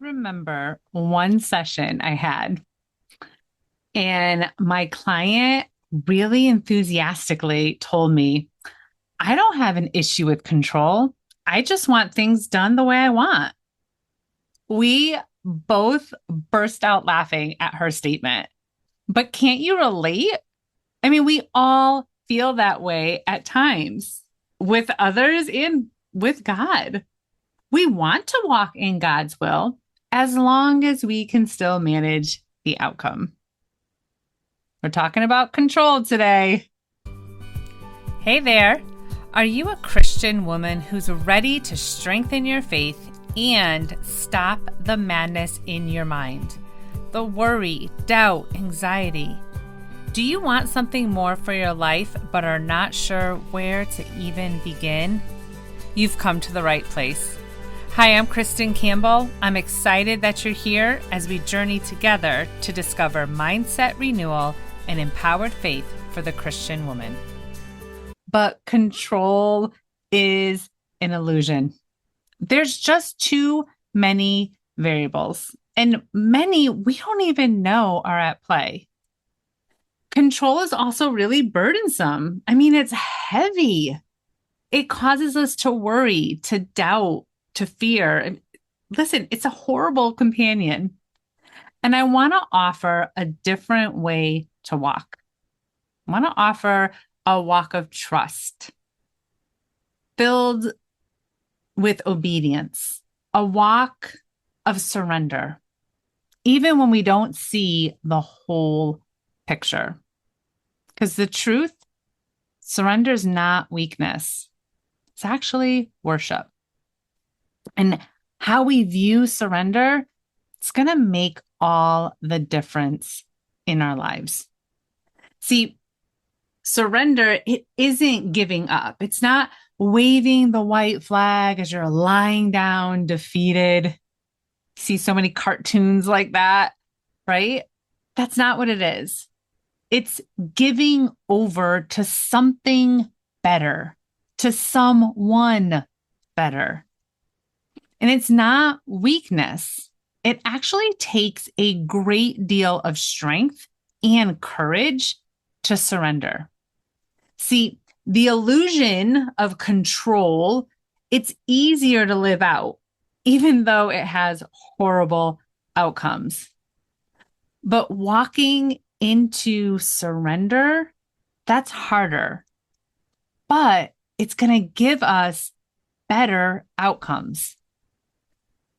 remember one session I had, and my client really enthusiastically told me, I don't have an issue with control. I just want things done the way I want. We both burst out laughing at her statement. But can't you relate? I mean, we all feel that way at times with others and with God. We want to walk in God's will as long as we can still manage the outcome. We're talking about control today. Hey there. Are you a Christian woman who's ready to strengthen your faith and stop the madness in your mind? The worry, doubt, anxiety. Do you want something more for your life but are not sure where to even begin? You've come to the right place. Hi, I'm Kristin Campbell. I'm excited that you're here as we journey together to discover mindset renewal and empowered faith for the Christian woman. But control is an illusion. There's just too many variables, and many we don't even know are at play. Control is also really burdensome. I mean, it's heavy. It causes us to worry, to doubt, to fear. Listen, it's a horrible companion. And I want to offer a different way to walk. I want to offer a walk of trust filled with obedience, a walk of surrender, even when we don't see the whole picture. Because the truth, surrender is not weakness. It's actually worship. And how we view surrender, it's going to make all the difference in our lives. See, surrender, it isn't giving up. It's not waving the white flag as you're lying down defeated. See so many cartoons like that, right? That's not what it is. It's giving over to something better, to someone better. And it's not weakness. It actually takes a great deal of strength and courage to surrender. See, the illusion of control, it's easier to live out, even though it has horrible outcomes. But walking into surrender, that's harder. But it's going to give us better outcomes.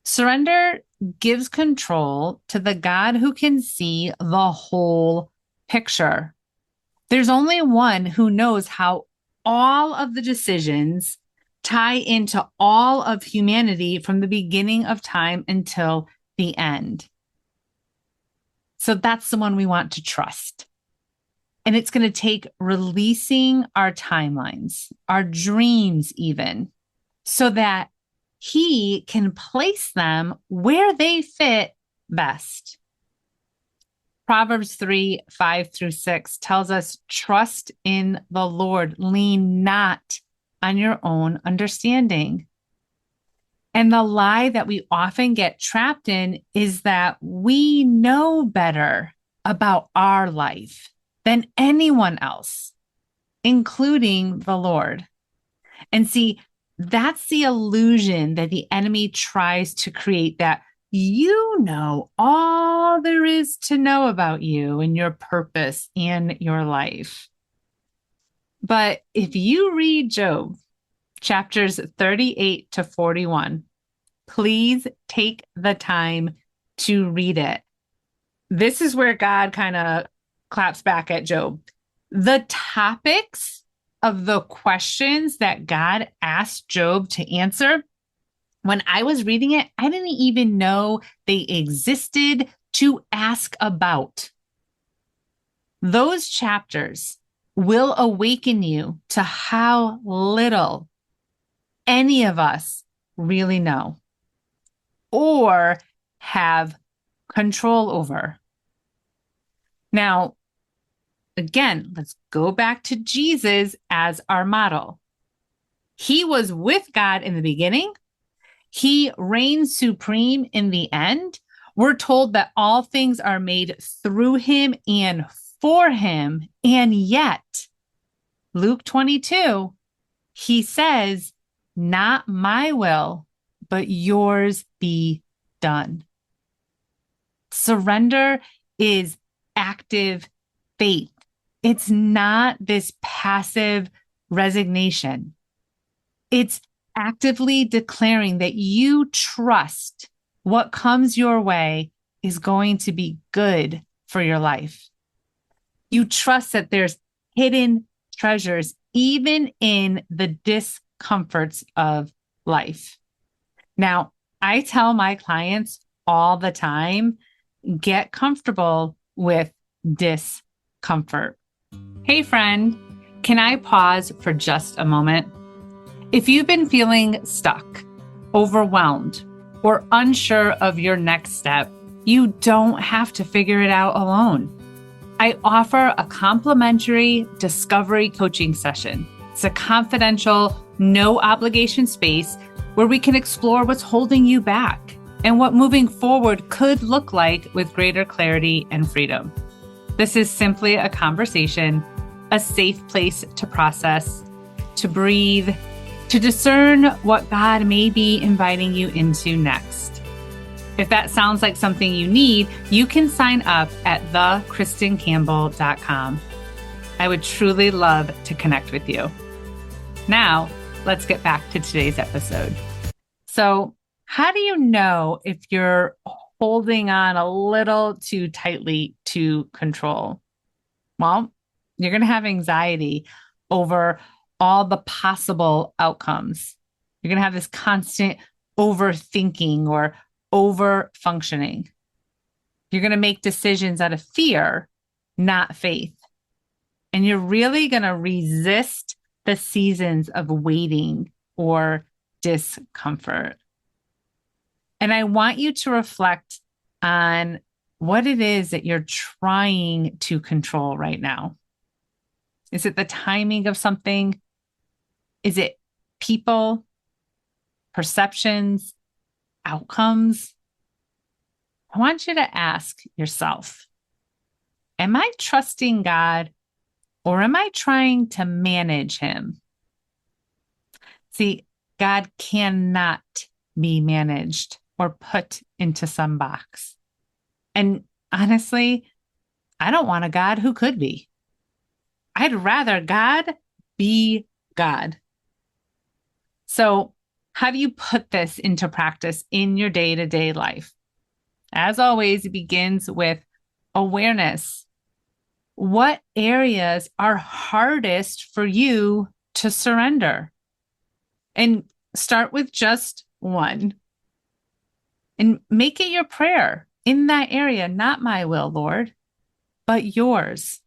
Surrender gives control to the God who can see the whole picture. There's only one who knows how all of the decisions tie into all of humanity from the beginning of time until the end. So that's the one we want to trust. And it's going to take releasing our timelines, our dreams even, so that he can place them where they fit best. Proverbs 3:5-6 tells us, trust in the Lord, lean not on your own understanding. And the lie that we often get trapped in is that we know better about our life than anyone else, including the Lord. And see, that's the illusion that the enemy tries to create, that you know all there is to know about you and your purpose and your life. But if you read Job, chapters 38-41, please take the time to read it. This is where God kind of claps back at Job. The topics of the questions that God asked Job to answer, when I was reading it, I didn't even know they existed to ask about. Those chapters will awaken you to how little any of us really know or have control over. Now, again, let's go back to Jesus as our model. He was with God in the beginning. He reigns supreme in the end. We're told that all things are made through him and for him. And yet, Luke 22, he says, not my will, but yours be done. Surrender is active faith. It's not this passive resignation. It's actively declaring that you trust what comes your way is going to be good for your life. You trust that there's hidden treasures even in the discomforts of life. Now, I tell my clients all the time, get comfortable with discomfort. Hey, friend, can I pause for just a moment? If you've been feeling stuck, overwhelmed, or unsure of your next step, you don't have to figure it out alone. I offer a complimentary discovery coaching session. It's a confidential, no obligation space where we can explore what's holding you back and what moving forward could look like with greater clarity and freedom. This is simply a conversation, a safe place to process, to breathe, to discern what God may be inviting you into next. If that sounds like something you need, you can sign up at thekristincampbell.com. I would truly love to connect with you. Now, let's get back to today's episode. So, how do you know if you're holding on a little too tightly to control? Well, you're going to have anxiety over all the possible outcomes. You're going to have this constant overthinking or over functioning. You're going to make decisions out of fear, not faith. And you're really going to resist the seasons of waiting or discomfort. And I want you to reflect on what it is that you're trying to control right now. Is it the timing of something? Is it people, perceptions, outcomes? I want you to ask yourself, am I trusting God or am I trying to manage him? See, God cannot be managed or put into some box. And honestly, I don't want a God who could be. I'd rather God be God. So, how do you put this into practice in your day-to-day life? As always, it begins with awareness. What areas are hardest for you to surrender? And start with just one. And make it your prayer in that area, not my will, Lord, but yours.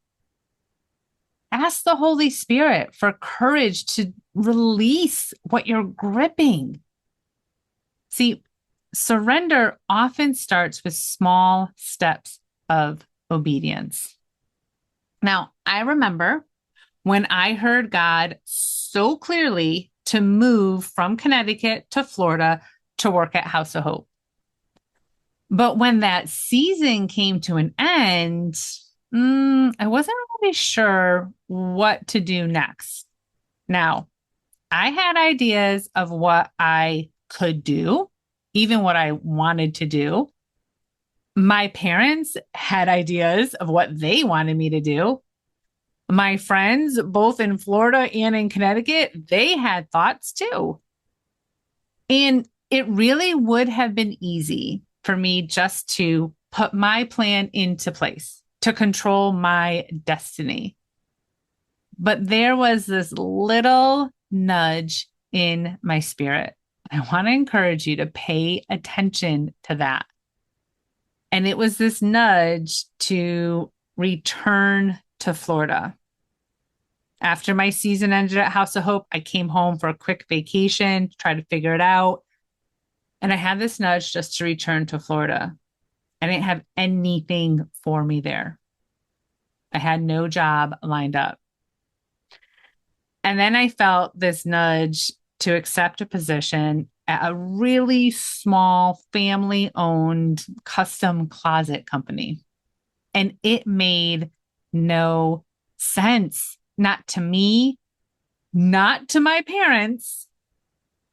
Ask the Holy Spirit for courage to release what you're gripping. See, surrender often starts with small steps of obedience. Now, I remember when I heard God so clearly to move from Connecticut to Florida to work at House of Hope. But when that season came to an end, I wasn't really sure what to do next. Now, I had ideas of what I could do, even what I wanted to do. My parents had ideas of what they wanted me to do. My friends, both in Florida and in Connecticut, they had thoughts too. And it really would have been easy for me just to put my plan into place, to control my destiny. But there was this little nudge in my spirit. I want to encourage you to pay attention to that. And it was this nudge to return to Florida. After my season ended at House of Hope, I came home for a quick vacation to try to figure it out. And I had this nudge just to return to Florida. I didn't have anything for me there. I had no job lined up. And then I felt this nudge to accept a position at a really small family-owned custom closet company. And it made no sense. Not to me, not to my parents,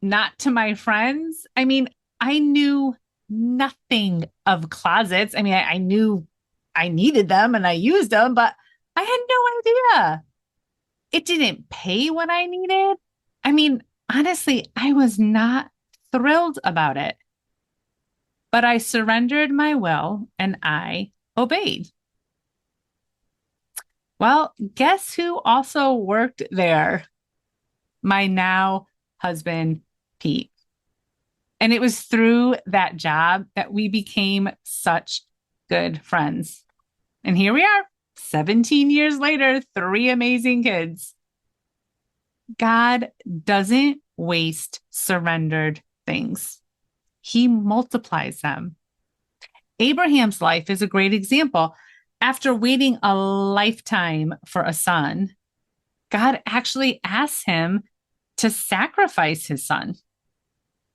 not to my friends. I mean, I knew nothing of closets. I mean, I knew I needed them and I used them, but I had no idea. It didn't pay what I needed. I mean, honestly, I was not thrilled about it. But I surrendered my will and I obeyed. Well, guess who also worked there? My now husband, Pete. And it was through that job that we became such good friends. And here we are, 17 years later, 3 amazing kids. God doesn't waste surrendered things. He multiplies them. Abraham's life is a great example. After waiting a lifetime for a son, God actually asked him to sacrifice his son.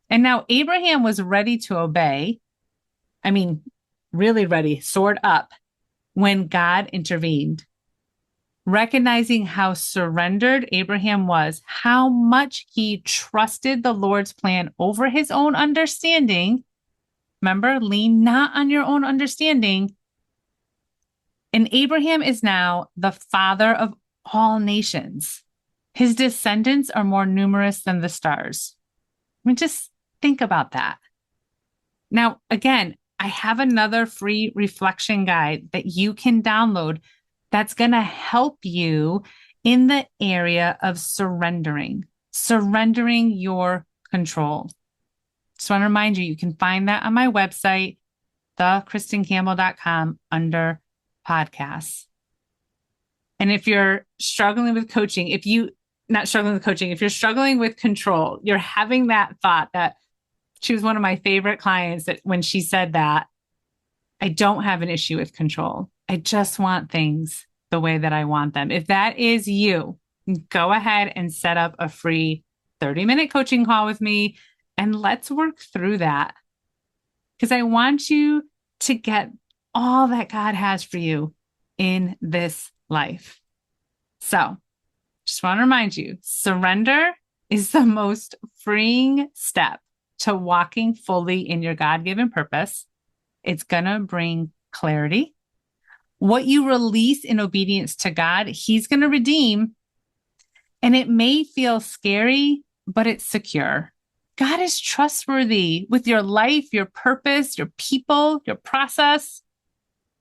And now Abraham was ready to obey. I mean, really ready, sword up, when God intervened. Recognizing how surrendered Abraham was, how much he trusted the Lord's plan over his own understanding. Remember, lean not on your own understanding. And Abraham is now the father of all nations. His descendants are more numerous than the stars. I mean, just think about that. Now, again, I have another free reflection guide that you can download that's going to help you in the area of surrendering your control. Just want to remind you, you can find that on my website, thekristincampbell.com, under podcasts. And if you're struggling with coaching, if you're struggling with control, you're having that thought that she was one of my favorite clients that when she said that, I don't have an issue with control. I just want things the way that I want them. If that is you, go ahead and set up a free 30-minute coaching call with me and let's work through that. Because I want you to get all that God has for you in this life. So, just want to remind you, surrender is the most freeing step to walking fully in your God-given purpose. It's going to bring clarity. What you release in obedience to God, He's going to redeem. And it may feel scary, but it's secure. God is trustworthy with your life, your purpose, your people, your process.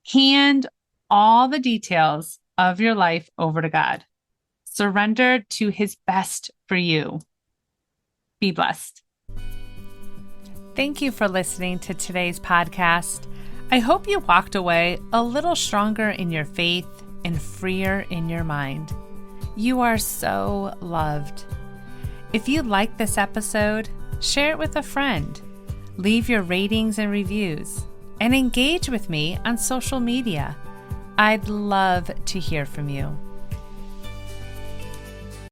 Hand all the details of your life over to God. Surrender to His best for you. Be blessed. Thank you for listening to today's podcast. I hope you walked away a little stronger in your faith and freer in your mind. You are so loved. If you like this episode, share it with a friend. Leave your ratings and reviews, and engage with me on social media. I'd love to hear from you.